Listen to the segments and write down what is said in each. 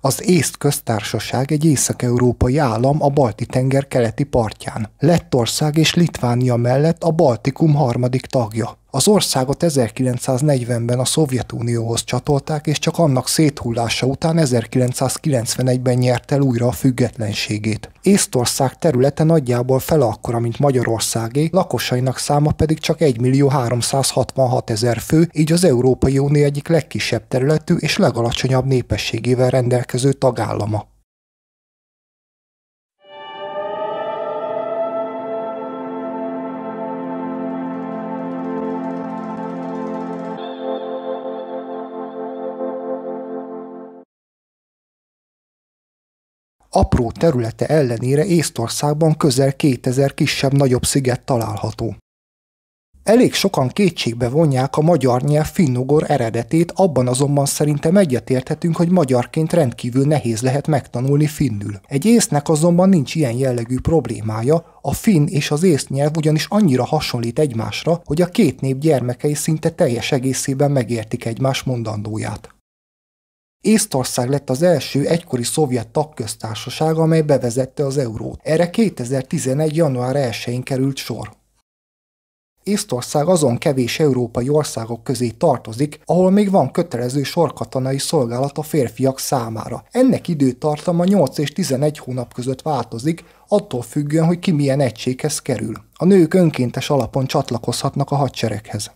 Az Észt Köztársaság egy észak-európai állam a Balti-tenger keleti partján. Lettország és Litvánia mellett a Baltikum harmadik tagja. Az országot 1940-ben a Szovjetunióhoz csatolták, és csak annak széthullása után 1991-ben nyerte el újra a függetlenségét. Észtország területe nagyjából fele akkora, mint Magyarországé, lakosainak száma pedig csak 1.366.000 fő, így az Európai Unió egyik legkisebb területű és legalacsonyabb népességével rendelkező tagállama. Apró területe ellenére Észtországban közel 2000 kisebb-nagyobb sziget található. Elég sokan kétségbe vonják a magyar nyelv finnugor eredetét, abban azonban szerintem egyetérthetünk, hogy magyarként rendkívül nehéz lehet megtanulni finnül. Egy észnek azonban nincs ilyen jellegű problémája, a finn és az észt nyelv ugyanis annyira hasonlít egymásra, hogy a két nép gyermekei szinte teljes egészében megértik egymás mondandóját. Észtország lett az első egykori szovjet tagköztársaság, amely bevezette az eurót. Erre 2011. január 1-én került sor. Észtország azon kevés európai országok közé tartozik, ahol még van kötelező sorkatonai szolgálat a férfiak számára. Ennek időtartama 8 és 11 hónap között változik, attól függően, hogy ki milyen egységhez kerül. A nők önkéntes alapon csatlakozhatnak a hadsereghez.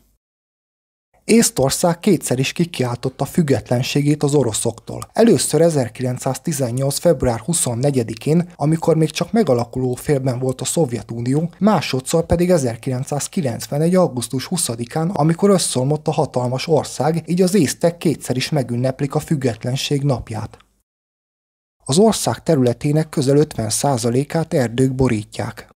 Észtország kétszer is kikiáltotta függetlenségét az oroszoktól. Először 1918. február 24-én, amikor még csak megalakuló félben volt a Szovjetunió, másodszor pedig 1991. augusztus 20-án, amikor összeomlott a hatalmas ország, így az észtek kétszer is megünneplik a függetlenség napját. Az ország területének közel 50%-át erdők borítják.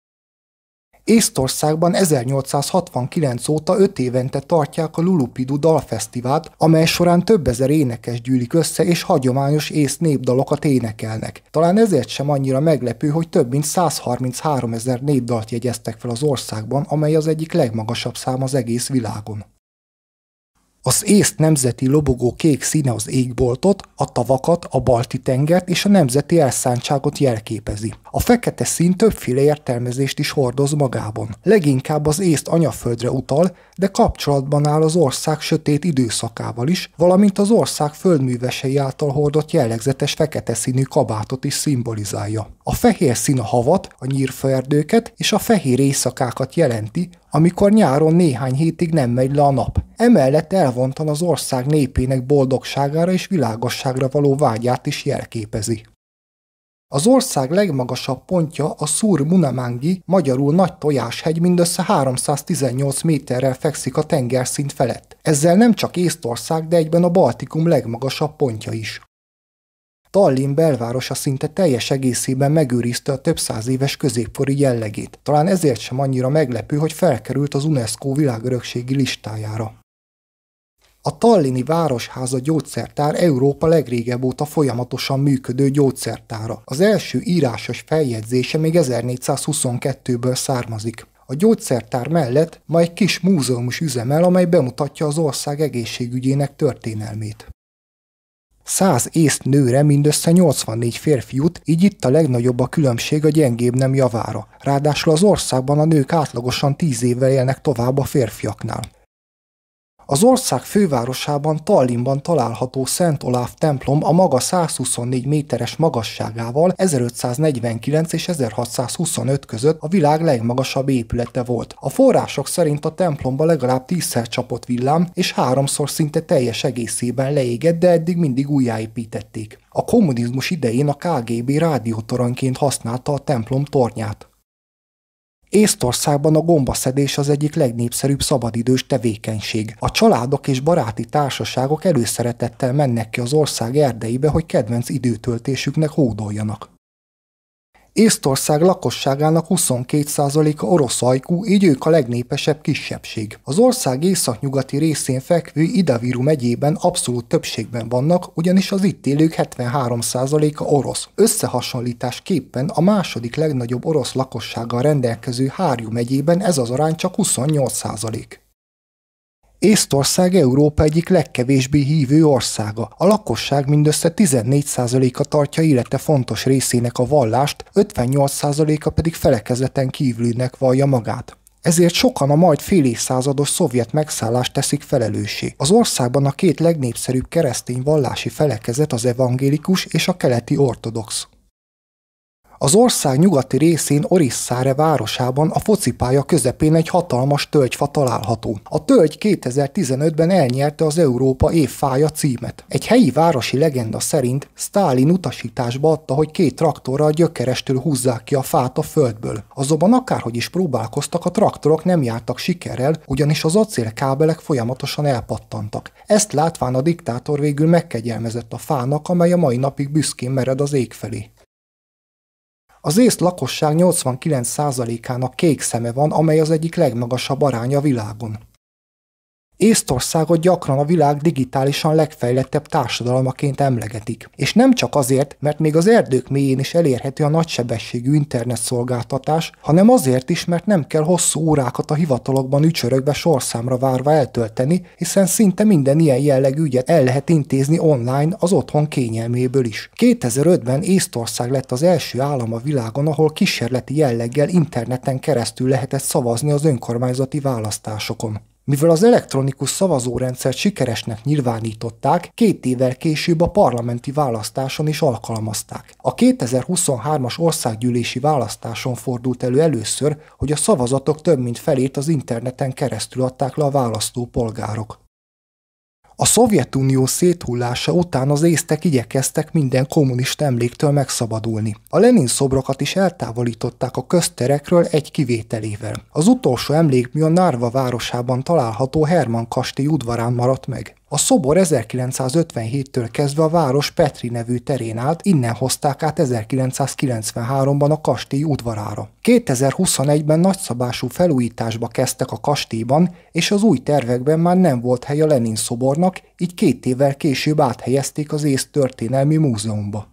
Észtországban 1869 óta 5 évente tartják a Lulupidu dalfesztivált, amely során több ezer énekes gyűlik össze és hagyományos ész népdalokat énekelnek. Talán ezért sem annyira meglepő, hogy több mint 133 000 népdalt jegyeztek fel az országban, amely az egyik legmagasabb szám az egész világon. Az észt nemzeti lobogó kék színe az égboltot, a tavakat, a Balti-tengert és a nemzeti elszántságot jelképezi. A fekete szín többféle értelmezést is hordoz magában. Leginkább az észt anyaföldre utal, de kapcsolatban áll az ország sötét időszakával is, valamint az ország földművesei által hordott jellegzetes fekete színű kabátot is szimbolizálja. A fehér szín a havat, a nyírfaerdőket és a fehér éjszakákat jelenti, amikor nyáron néhány hétig nem megy le a nap. Emellett elvontan az ország népének boldogságára és világosságra való vágyát is jelképezi. Az ország legmagasabb pontja a Sur Munamangi, magyarul Nagy Tojáshegy, mindössze 318 méterrel fekszik a tengerszint felett. Ezzel nem csak Észtország, de egyben a Baltikum legmagasabb pontja is. Tallinn belvárosa szinte teljes egészében megőrizte a több száz éves középkori jellegét. Talán ezért sem annyira meglepő, hogy felkerült az UNESCO világörökségi listájára. A tallinni Városháza gyógyszertár Európa legrégebb óta folyamatosan működő gyógyszertára. Az első írásos feljegyzése még 1422-ből származik. A gyógyszertár mellett ma egy kis múzeum is üzemel, amely bemutatja az ország egészségügyének történelmét. 100 észt nőre mindössze 84 férfi jut, így itt a legnagyobb a különbség a gyengébb nem javára. Ráadásul az országban a nők átlagosan 10 évvel élnek tovább a férfiaknál. Az ország fővárosában, Tallinnban található Szent Oláv templom a maga 124 méteres magasságával 1549 és 1625 között a világ legmagasabb épülete volt. A források szerint a templomba legalább 10-szer csapott villám, és 3-szor szinte teljes egészében leégett, de eddig mindig újjáépítették. A kommunizmus idején a KGB rádiótoronyként használta a templom tornyát. Észtországban a gombaszedés az egyik legnépszerűbb szabadidős tevékenység. A családok és baráti társaságok előszeretettel mennek ki az ország erdeibe, hogy kedvenc időtöltésüknek hódoljanak. Észtország lakosságának 22%-a orosz ajkú, így ők a legnépesebb kisebbség. Az ország északnyugati részén fekvő Idaviru megyében abszolút többségben vannak, ugyanis az itt élők 73%-a orosz. Összehasonlításképpen a második legnagyobb orosz lakossággal rendelkező Hárjú megyében ez az arány csak 28%. Észtország Európa egyik legkevésbé hívő országa. A lakosság mindössze 14%-a tartja élete fontos részének a vallást, 58%-a pedig felekezeten kívülinek vallja magát. Ezért sokan a majd fél évszázados szovjet megszállást teszik felelőssé. Az országban a két legnépszerűbb keresztény vallási felekezet az evangélikus és a keleti ortodox. Az ország nyugati részén Orisszáre városában a focipálya közepén egy hatalmas tölgyfa található. A tölgy 2015-ben elnyerte az Európa évfája címet. Egy helyi városi legenda szerint Sztálin utasításba adta, hogy 2 traktorral gyökerestől húzzák ki a fát a földből. Azonban akárhogy is próbálkoztak, a traktorok nem jártak sikerrel, ugyanis az acélkábelek folyamatosan elpattantak. Ezt látván a diktátor végül megkegyelmezett a fának, amely a mai napig büszkén mered az ég felé. Az észt lakosság 89%-ának kék szeme van, amely az egyik legmagasabb aránya a világon. Észtországot gyakran a világ digitálisan legfejlettebb társadalmaként emlegetik. És nem csak azért, mert még az erdők mélyén is elérhető a nagysebességű internetszolgáltatás, hanem azért is, mert nem kell hosszú órákat a hivatalokban ücsörögve sorszámra várva eltölteni, hiszen szinte minden ilyen jellegű ügyet el lehet intézni online az otthon kényelméből is. 2005-ben Észtország lett az első állam a világon, ahol kísérleti jelleggel interneten keresztül lehetett szavazni az önkormányzati választásokon. Mivel az elektronikus szavazórendszert sikeresnek nyilvánították, 2 évvel később a parlamenti választáson is alkalmazták. A 2023-as országgyűlési választáson fordult elő először, hogy a szavazatok több mint felét az interneten keresztül adták le a választópolgárok. A Szovjetunió széthullása után az észtek igyekeztek minden kommunista emléktől megszabadulni. A Lenin szobrokat is eltávolították a közterekről egy kivételével. Az utolsó emlékmű a Narva városában található Herman kastély udvarán maradt meg. A szobor 1957-től kezdve a város Petri nevű terén állt, innen hozták át 1993-ban a kastély udvarára. 2021-ben nagyszabású felújításba kezdtek a kastélyban, és az új tervekben már nem volt hely a Lenin szobornak, így 2 évvel később áthelyezték az Észt Történelmi Múzeumba.